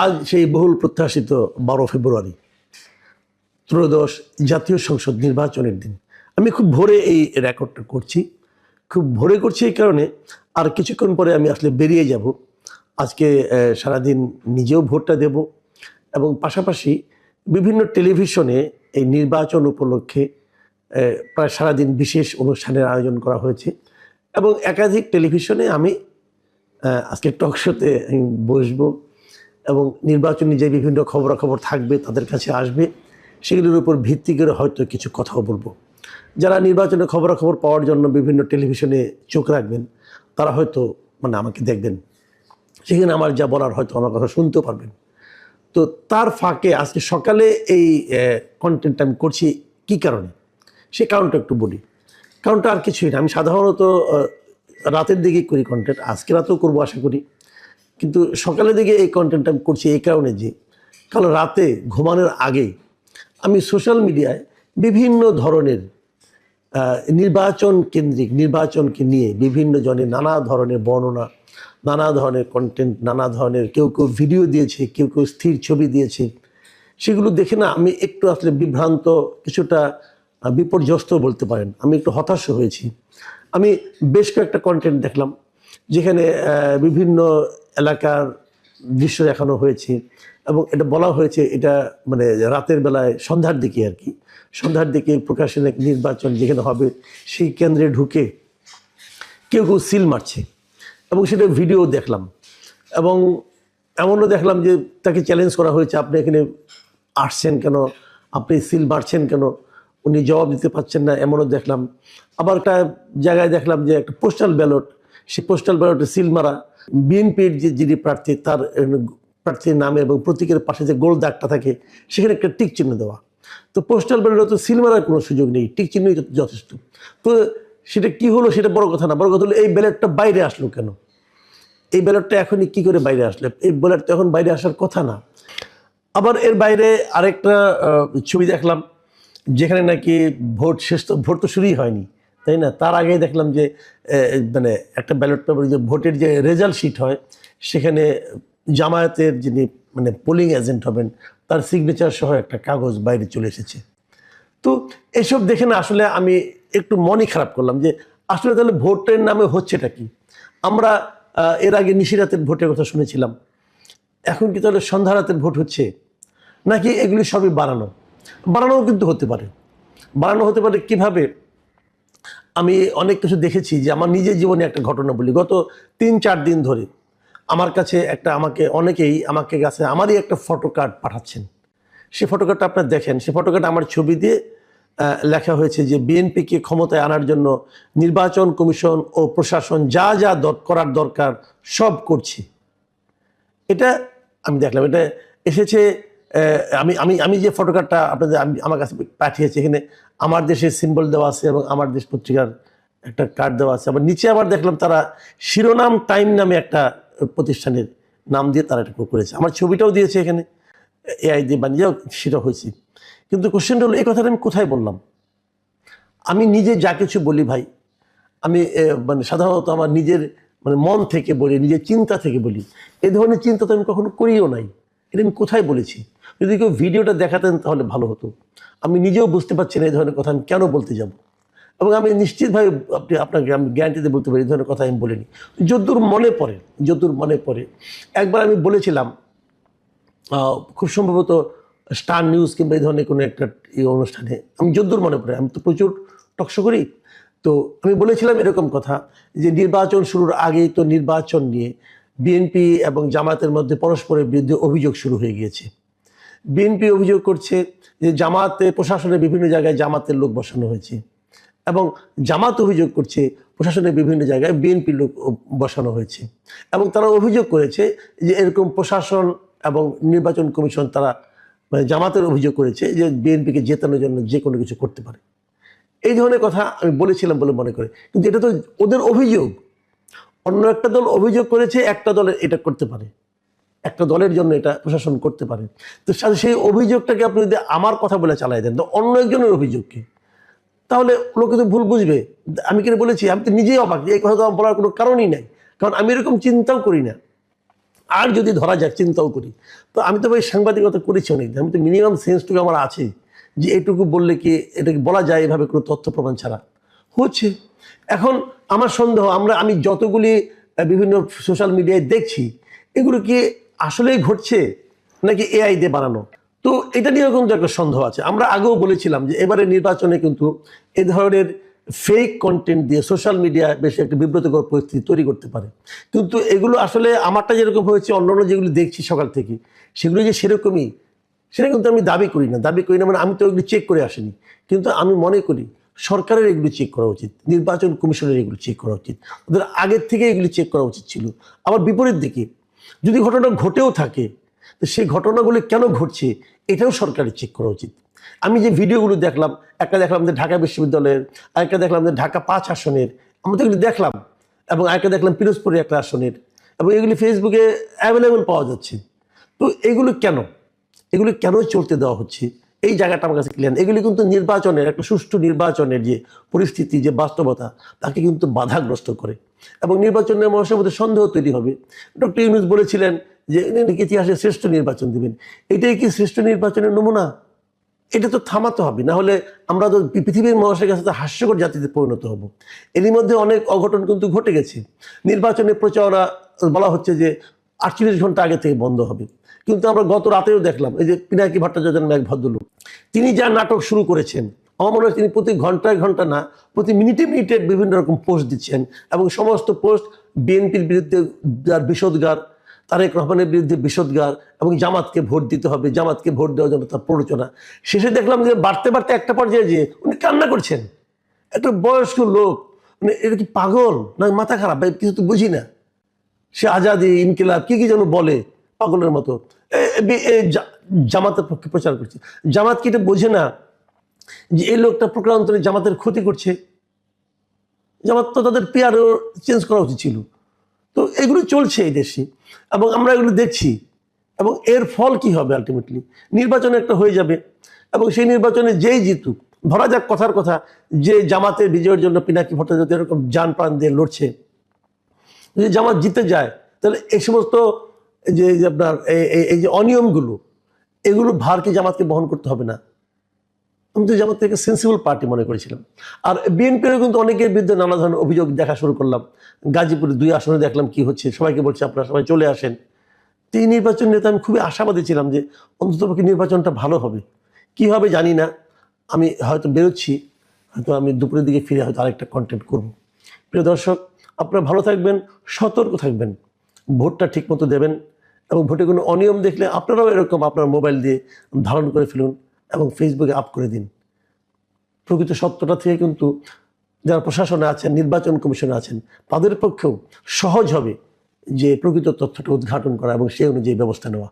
আজ সেই বহুল প্রত্যাশিত 12 ফেব্রুয়ারি ত্রয়োদশ জাতীয় সংসদ নির্বাচনের দিন। আমি খুব ভোরে এই রেকর্ডটা করছি, খুব ভোরে করছি এই কারণে আর কিছুক্ষণ পরে আমি আসলে বেরিয়ে যাব। আজকে সারাদিন নিজেও ভোটটা দেব এবং পাশাপাশি বিভিন্ন টেলিভিশনে এই নির্বাচন উপলক্ষে প্রায় সারাদিন বিশেষ অনুষ্ঠানের আয়োজন করা হয়েছে এবং একাধিক টেলিভিশনে আমি আজকে টক শোতে বসবো এবং নির্বাচনী যে বিভিন্ন খবরাখবর থাকবে তাদের কাছে আসবে, সেগুলোর উপর ভিত্তি করে হয়তো কিছু কথাও বলবো। যারা নির্বাচনের খবরাখবর পাওয়ার জন্য বিভিন্ন টেলিভিশনে চোখ রাখবেন তারা হয়তো আমাকে দেখবেন, সেখানে আমার যা বলার হয়তো আমার কথা শুনতেও পারবেন। তো তার ফাঁকে আজকে সকালে এই কন্টেন্টটা আমি করছি কী কারণে, সে কারণটা একটু বলি। কারণটা আর কিছুই না, আমি সাধারণত রাতের দিকে করি কন্টেন্ট, আজকে রাতেও করবো আশা করি, কিন্তু সকালের দিকে এই কন্টেন্টটা আমি করছি এই কারণে যে কাল রাতে ঘুমানোর আগে আমি সোশ্যাল মিডিয়ায় বিভিন্ন ধরনের নির্বাচন কেন্দ্রিক নির্বাচনকে নিয়ে বিভিন্ন জনের নানা ধরনের বর্ণনা, নানা ধরনের কন্টেন্ট, নানা ধরনের কেউ কেউ ভিডিও দিয়েছে, কেউ কেউ স্থির ছবি দিয়েছে, সেগুলো দেখে না আমি একটু আসলে বিভ্রান্ত, কিছুটা বিপর্যস্ত বলতে পারেন, আমি একটু হতাশ হয়েছি। আমি বেশ কয়েকটা কন্টেন্ট দেখলাম যেখানে বিভিন্ন এলাকার দৃশ্য দেখানো হয়েছে এবং এটা বলা হয়েছে এটা রাতের বেলায় সন্ধ্যার দিকে আর কি, সন্ধ্যার দিকে প্রকাশের এক নির্বাচন যেখানে হবে সেই কেন্দ্রে ঢুকে কেউ কেউ সিল মারছে এবং সেটা ভিডিও দেখলাম এবং এমনও দেখলাম যে তাকে চ্যালেঞ্জ করা হয়েছে, আপনি এখানে আসছেন কেন, আপনি সিল মারছেন কেন, উনি জবাব দিতে পারছেন না, এমনও দেখলাম। আবার একটা জায়গায় দেখলাম যে একটা পোস্টাল ব্যালট, সেই পোস্টাল ব্যালটে সিল মারা, বিএনপির যিনি প্রার্থী তার প্রার্থীর নামে এবং প্রতীকের পাশে যে গোল দাগটা থাকে সেখানে একটা টিক চিহ্ন দেওয়া। তো পোস্টাল ব্যালটে তো সিল মারার কোনো সুযোগ নেই, টিক চিহ্নই যথেষ্ট। তো সেটা কি হলো সেটা বড় কথা না, বড় কথা হলো এই ব্যালটটা বাইরে আসলো কেন, এই ব্যালটটা এখনই কি করে বাইরে আসলো, এই ব্যালট তো এখন বাইরে আসার কথা না। আবার এর বাইরে আরেকটা ছবি দেখলাম যেখানে নাকি ভোট শেষ, তো ভোট তো শুরুই হয়নি তাই না, তার আগে দেখলাম যে একটা ব্যালট পেপার যে ভোটের যে রেজাল্ট শিট হয় সেখানে জামায়াতের যিনি পোলিং এজেন্ট হবেন তার সিগনেচার সহ একটা কাগজ বাইরে চলে এসেছে। তো এসব দেখে না আসলে আমি একটু মনই খারাপ করলাম যে আসলে তাহলে ভোটের নামে হচ্ছেটা কি। আমরা এর আগে নিশিরাতের ভোটের কথা শুনেছিলাম, এখন কি তাহলে সন্ধ্যা রাতের ভোট হচ্ছে, নাকি এগুলি সবই বানানোও কিন্তু হতে পারে। বানানো হতে পারে কিভাবে, আমি অনেক কিছু দেখেছি যে আমার নিজের জীবনে একটা ঘটনা বলি। গত 3-4 দিন ধরে আমার কাছে অনেকেই আমাকে কাছে আমারই একটা ফটো কার্ড পাঠাচ্ছেন। সেই ফটো কার্ডটা আপনারা দেখেন, সেই ফটো কার্ড আমার ছবি দিয়ে লেখা হয়েছে যে বিএনপিকে ক্ষমতায় আনার জন্য নির্বাচন কমিশন ও প্রশাসন যা যা করার দরকার সব করছি। এটা আমি দেখলাম, এটা এসেছে আমি আমি আমি যে ফটো কার্ডটা আপনাদের আমার কাছে পাঠিয়েছি, এখানে আমার দেশের সিম্বল দেওয়া আছে এবং আমার দেশ পত্রিকার একটা কার্ড দেওয়া আছে। আবার নিচে আবার দেখলাম তারা শিরোনাম টাইম নামে একটা প্রতিষ্ঠানের নাম দিয়ে তারা এটা করেছে, আমার ছবিটাও দিয়েছে এখানে, এআই দিয়ে বানিয়ে সেটা হয়েছে। কিন্তু কোশ্চেনটা হলো এই কথাটা আমি কোথায় বললাম। আমি নিজে যা কিছু বলি ভাই, আমি সাধারণত আমার নিজের মন থেকে বলি, নিজের চিন্তা থেকে বলি, এই ধরনের চিন্তা তো আমি কখনো করিও নাই। এটা আমি কোথায় বলেছি, যদি কেউ ভিডিওটা দেখাতেন তাহলে ভালো হতো। আমি নিজেও বুঝতে পারছি না এই ধরনের কথা আমি কেন বলতে যাব, এবং আমি নিশ্চিতভাবে আপনাকে আমি গ্যারান্টিতে বলতে পারি এই ধরনের কথা আমি বলিনি। যদ্দূর মনে পড়ে একবার আমি বলেছিলাম, খুব সম্ভবত স্টার নিউজ কিংবা এই ধরনের কোনো একটা অনুষ্ঠানে, আমি যদ্দূর মনে পড়ে, আমি তো প্রচুর টকশো করি, তো আমি বলেছিলাম এরকম কথা যে নির্বাচন শুরুর আগেই তো নির্বাচন নিয়ে বিএনপি এবং জামায়াতের মধ্যে পরস্পরের বিরুদ্ধে অভিযোগ শুরু হয়ে গিয়েছে। বিএনপি অভিযোগ করছে যে জামাতে প্রশাসনের বিভিন্ন জায়গায় জামাতের লোক বসানো হয়েছে এবং জামাত অভিযোগ করছে প্রশাসনের বিভিন্ন জায়গায় বিএনপির লোক বসানো হয়েছে, এবং তারা অভিযোগ করেছে যে এরকম প্রশাসন এবং নির্বাচন কমিশন তারা জামাতের অভিযোগ করেছে যে বিএনপিকে জেতানোর জন্য যে কোনো কিছু করতে পারে। এই ধরনের কথা আমি বলেছিলাম বলে মনে করে, কিন্তু এটা তো ওদের অভিযোগ, অন্য একটা দল অভিযোগ করেছে একটা দলের এটা করতে পারে, একটা দলের জন্য এটা প্রশাসন করতে পারে। তো সেই অভিযোগটাকে আপনি যদি আমার কথা বলে চালাই দেন তো অন্য একজনের অভিযোগকে, তাহলে লোকে তো ভুল বুঝবে। আমি কিনা বলেছি, আমি তো নিজেই অবাক, এই কথা তো আমার বলার কোনো কারণই নাই, কারণ আমি এরকম চিন্তাও করি না। আর যদি ধরা যাক, চিন্তাও করি, তো আমি তো ভাই সাংবাদিকতা করেছি অনেক, আমি তো মিনিমাম সেন্সটুকু আমার আছে যে এটুকু বললে কি এটাকে বলা যায় এভাবে কোনো তথ্য প্রমাণ ছাড়া হচ্ছে। এখন আমার সন্দেহ, আমি যতগুলি বিভিন্ন সোশ্যাল মিডিয়ায় দেখছি, এগুলো কি আসলেই ঘটছে নাকি এআই দিয়ে বানানো? তো এটা নিয়েও কিন্তু একটা সন্দেহ আছে। আমরা আগেও বলেছিলাম যে এবারে নির্বাচনে কিন্তু এ ধরনের ফেক কন্টেন্ট দিয়ে সোশ্যাল মিডিয়া বেশ একটা বিব্রতকর পরিস্থিতি তৈরি করতে পারে। কিন্তু এগুলো আসলে আমারটা যেরকম হয়েছে, অন্যান্য যেগুলো দেখছি সকাল থেকে, সেগুলো যে সেরকমই, সেটা কিন্তু আমি দাবি করি না। মানে আমি তো এগুলো চেক করে আসিনি, কিন্তু আমি মনে করি সরকারের এগুলো চেক করা উচিত, নির্বাচন কমিশনের এগুলো চেক করা উচিত, ওদের আগের থেকে এগুলি চেক করা উচিত ছিল। আবার বিপরীত দিকে যদি ঘটনা ঘটেও থাকে, তো সেই ঘটনাগুলো কেন ঘটছে এটাও সরকারের চেক করা উচিত। আমি যে ভিডিওগুলো দেখলাম, একটা দেখলাম যে ঢাকা বিশ্ববিদ্যালয়ের, আরেকটা দেখলাম যে ঢাকা 5 আসনের, আমরা তো এগুলি দেখলাম, এবং আরেকটা দেখলাম পিরোজপুরের একটা আসনের, এবং এগুলি ফেসবুকে অ্যাভেলেবল পাওয়া যাচ্ছে। তো এগুলো কেন চলতে দেওয়া হচ্ছে, এই জায়গাটা আমার কাছে ক্লিয়ার। এগুলি কিন্তু নির্বাচনের, একটা সুষ্ঠু নির্বাচনের যে পরিস্থিতি, যে বাস্তবতা, তাকে কিন্তু বাধাগ্রস্ত করে, এবং নির্বাচনের মানুষের মধ্যে সন্দেহ তৈরি হবে। ডক্টর ইউনূস বলেছিলেন যে ইতিহাসে শ্রেষ্ঠ নির্বাচন দিবেন। এটাই কি শ্রেষ্ঠ নির্বাচনের নমুনা? এটা তো থামাতে হবে, না হলে আমরা তো পৃথিবীর মানুষের কাছে তো হাস্যকর জাতিতে পরিণত হব। এরই মধ্যে অনেক অঘটন কিন্তু ঘটে গেছে। নির্বাচনের প্রচারণা বলা হচ্ছে যে 48 ঘন্টা আগে থেকে বন্ধ হবে, কিন্তু আমরা গত রাতেও দেখলাম এই যে পিনাকি ভট্টাচার্য নামে এক ভদ্রলোক, তিনি যা নাটক শুরু করেছেন, আমার মনে হয় তিনি প্রতি ঘন্টায় ঘন্টা না, প্রতি মিনিটে মিনিটে বিভিন্ন রকম পোস্ট দিচ্ছেন, এবং সমস্ত পোস্ট বিএনপির বিরুদ্ধে যার বিষোদগার, তারেক রহমানের বিরুদ্ধে বিষোদগার, এবং জামাতকে ভোট দিতে হবে, জামাতকে ভোট দেওয়ার জন্য তার প্ররোচনা। শেষে দেখলাম যে বাড়তে বাড়তে একটা পর্যায়ে যে উনি কান্না করছেন। একটা বয়স্ক লোক, মানে এটা কি পাগল না মাথা খারাপ, কিছু তো বুঝি না। সে আজাদি, ইনকিলাব, কি যেন বলে পাগলের মতো, জামাতের পক্ষে প্রচার করছে। জামাত কি এটা বোঝে না যে এই লোকটা প্রকারান্তরে জামাতের ক্ষতি করছে? জামাত তো তাদের পিআরও চেঞ্জ করা উচিত ছিল। তো এগুলো চলছে এই দেশে, এবং আমরা এগুলো দেখছি, এবং এর ফল কি হবে? আলটিমেটলি নির্বাচন একটা হয়ে যাবে, এবং সেই নির্বাচনে যেই জিতুক, ধরা যাক কথার কথা যে জামাতের বিজয়ের জন্য পিনাকি ভট্টাচার্য এরকম জান প্রাণ দিয়ে লড়ছে, যদি জামাত জিতে যায়, তাহলে এই সমস্ত যে আপনার এই যে অনিয়মগুলো, এগুলো ভার কি জামাতকে বহন করতে হবে না? আমি তো জামাত থেকে সেন্সিবল পার্টি মনে করেছিলাম। আর বিএনপিরও কিন্তু অনেকের বিরুদ্ধে নানা ধরনের অভিযোগ দেখা শুরু করলাম। গাজীপুরে 2 আসনে দেখলাম কি হচ্ছে, সবাইকে বলছে আপনারা সবাই চলে আসেন। তো এই নির্বাচন নিয়ে তো আমি খুবই আশাবাদী ছিলাম যে অন্ততপক্ষে নির্বাচনটা ভালো হবে। কি হবে জানি না, আমি হয়তো বেরোচ্ছি, হয়তো আমি দুপুরের দিকে ফিরে হয়তো আরেকটা কন্টেন্ট করব। প্রিয় দর্শক, আপনারা ভালো থাকবেন, সতর্ক থাকবেন, ভোটটা ঠিকমতো দেবেন, এবং ভোটে কোনো অনিয়ম দেখলে আপনারাও এরকম আপনার মোবাইল দিয়ে ধারণ করে ফেলুন এবং ফেসবুকে আপ করে দিন। প্রকৃত সত্যটা থেকে কিন্তু যারা প্রশাসনে আছেন, নির্বাচন কমিশনে আছেন, তাদের পক্ষেও সহজ হবে যে প্রকৃত তথ্যটা উদ্ঘাটন করা এবং সেই অনুযায়ী ব্যবস্থা নেওয়া।